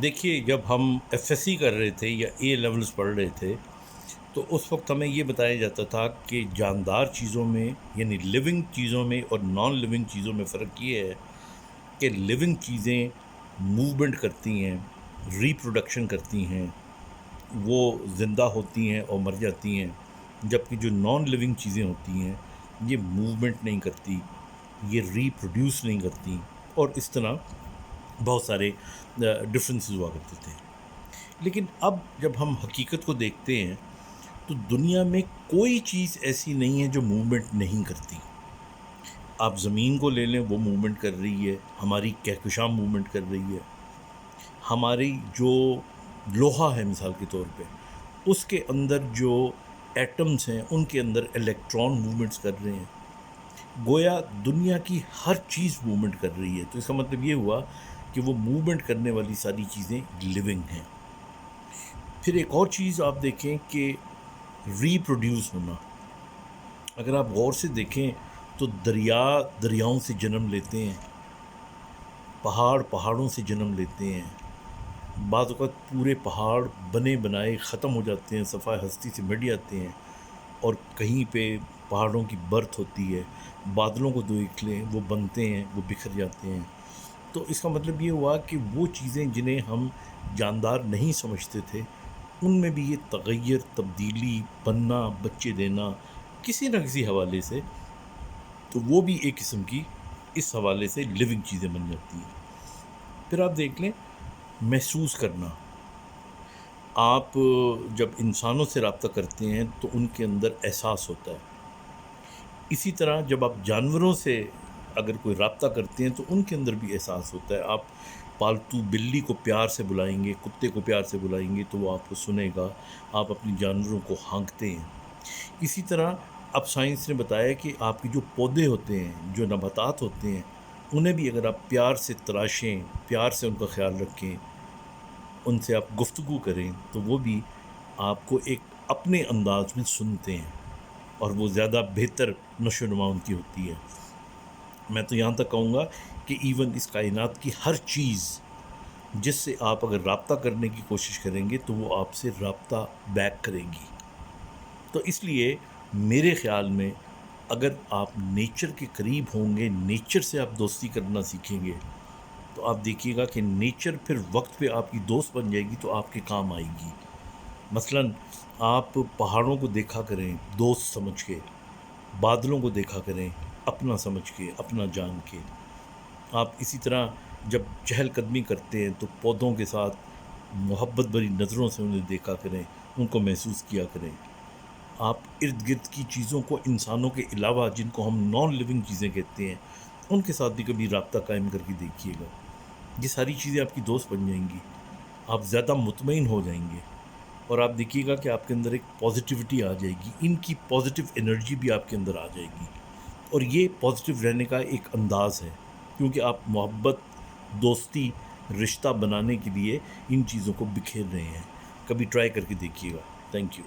دیکھیے، جب ہم ایف ایس سی کر رہے تھے یا اے لیولز پڑھ رہے تھے تو اس وقت ہمیں یہ بتایا جاتا تھا کہ جاندار چیزوں میں یعنی لیونگ چیزوں میں اور نان لیونگ چیزوں میں فرق یہ ہے کہ لیونگ چیزیں موومنٹ کرتی ہیں، ریپروڈکشن کرتی ہیں، وہ زندہ ہوتی ہیں اور مر جاتی ہیں، جبکہ جو نان لیونگ چیزیں ہوتی ہیں یہ موومنٹ نہیں کرتی، یہ ریپروڈیوس نہیں کرتی، اور اس طرح بہت سارے ڈفرینسز ہوا کرتے تھے۔ لیکن اب جب ہم حقیقت کو دیکھتے ہیں تو دنیا میں کوئی چیز ایسی نہیں ہے جو موومنٹ نہیں کرتی۔ آپ زمین کو لے لیں، وہ موومنٹ کر رہی ہے، ہماری کہکشاں موومنٹ کر رہی ہے، ہماری جو لوہا ہے مثال کے طور پہ، اس کے اندر جو ایٹمز ہیں ان کے اندر الیکٹران موومنٹس کر رہے ہیں۔ گویا دنیا کی ہر چیز موومنٹ کر رہی ہے، تو اس کا مطلب یہ ہوا کہ وہ موومنٹ کرنے والی ساری چیزیں لیونگ ہیں۔ پھر ایک اور چیز آپ دیکھیں کہ ری پروڈیوس ہونا، اگر آپ غور سے دیکھیں تو دریاؤں سے جنم لیتے ہیں، پہاڑوں سے جنم لیتے ہیں، بعض اوقات پورے پہاڑ بنے بنائے ختم ہو جاتے ہیں، صفحہ ہستی سے مٹ جاتے ہیں، اور کہیں پہ پہاڑوں کی برتھ ہوتی ہے، بادلوں کو دیکھ لیں وہ بنتے ہیں، وہ بکھر جاتے ہیں۔ تو اس کا مطلب یہ ہوا کہ وہ چیزیں جنہیں ہم جاندار نہیں سمجھتے تھے ان میں بھی یہ تغیر، تبدیلی، بننا، بچے دینا کسی نہ کسی حوالے سے، تو وہ بھی ایک قسم کی اس حوالے سے لیونگ چیزیں بن جاتی ہیں۔ پھر آپ دیکھ لیں محسوس کرنا، آپ جب انسانوں سے رابطہ کرتے ہیں تو ان کے اندر احساس ہوتا ہے، اسی طرح جب آپ جانوروں سے اگر کوئی رابطہ کرتے ہیں تو ان کے اندر بھی احساس ہوتا ہے۔ آپ پالتو بلی کو پیار سے بلائیں گے، کتے کو پیار سے بلائیں گے تو وہ آپ کو سنے گا، آپ اپنی جانوروں کو ہانکتے ہیں۔ اسی طرح اب سائنس نے بتایا کہ آپ کے جو پودے ہوتے ہیں، جو نباتات ہوتے ہیں، انہیں بھی اگر آپ پیار سے تراشیں، پیار سے ان کا خیال رکھیں، ان سے آپ گفتگو کریں تو وہ بھی آپ کو ایک اپنے انداز میں سنتے ہیں، اور وہ زیادہ بہتر نشو و نما ان کی ہوتی ہے۔ میں تو یہاں تک کہوں گا کہ ایون اس کائنات کی ہر چیز جس سے آپ اگر رابطہ کرنے کی کوشش کریں گے تو وہ آپ سے رابطہ بیک کرے گی۔ تو اس لیے میرے خیال میں اگر آپ نیچر کے قریب ہوں گے، نیچر سے آپ دوستی کرنا سیکھیں گے، تو آپ دیکھیے گا کہ نیچر پھر وقت پہ آپ کی دوست بن جائے گی، تو آپ کے کام آئے گی۔ مثلا آپ پہاڑوں کو دیکھا کریں دوست سمجھ کے، بادلوں کو دیکھا کریں اپنا سمجھ کے، اپنا جان کے۔ آپ اسی طرح جب چہل قدمی کرتے ہیں تو پودوں کے ساتھ محبت بھری نظروں سے انہیں دیکھا کریں، ان کو محسوس کیا کریں۔ آپ ارد گرد کی چیزوں کو، انسانوں کے علاوہ جن کو ہم نان لیونگ چیزیں کہتے ہیں، ان کے ساتھ بھی کبھی رابطہ قائم کر کے دیکھیے گا، یہ ساری چیزیں آپ کی دوست بن جائیں گی، آپ زیادہ مطمئن ہو جائیں گے، اور آپ دیکھیے گا کہ آپ کے اندر ایک پازیٹیوٹی آ جائے گی، ان کی پازیٹیو انرجی بھی آپ کے اندر آ جائے گی، اور یہ پازیٹیو رہنے کا ایک انداز ہے، کیونکہ آپ محبت، دوستی، رشتہ بنانے کے لیے ان چیزوں کو بکھیر رہے ہیں۔ کبھی ٹرائی کر کے دیکھیے گا۔ Thank you.